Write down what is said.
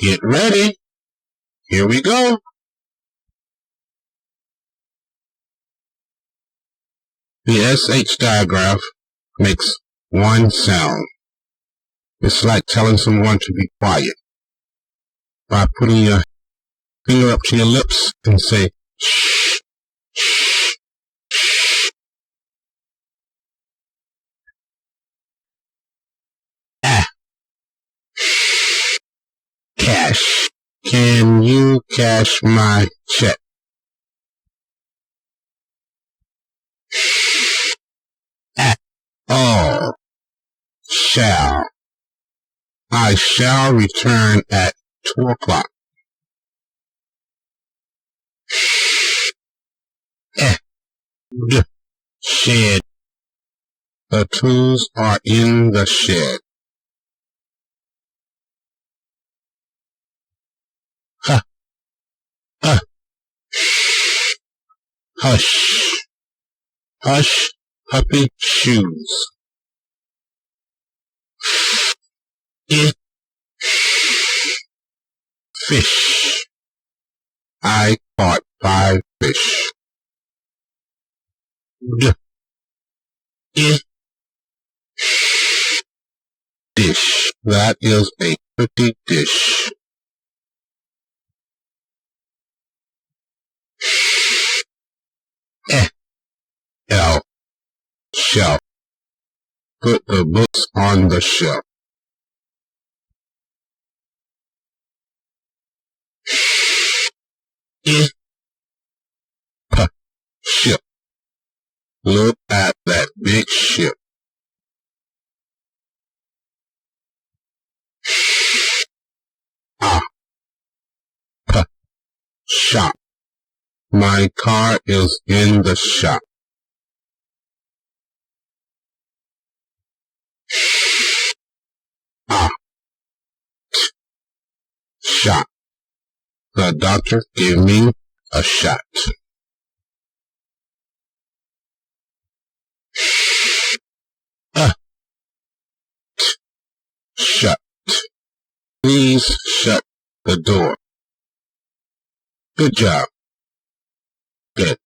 Get ready. Here we go. The SH diagraph makes one sound. It's like telling someone to be quiet by putting your finger up to your lips and say, shh, shh, shh. Ah, shh. Cash. Can you cash my check? Shh. Ah, oh, shall. I shall return at 2 o'clock. Shh. Shed. The tools are in the shed. Huh. Shh. Hush. Hush, puppy shoes. Fish. I caught 5 fish. Dish. That is a pretty dish. L. Shelf. Put the books on the shelf. Ship. Look at that big ship. Shop. My car is in the shop. Shot. The doctor gave me a shot. Shut. Please shut the door. Good job. Good.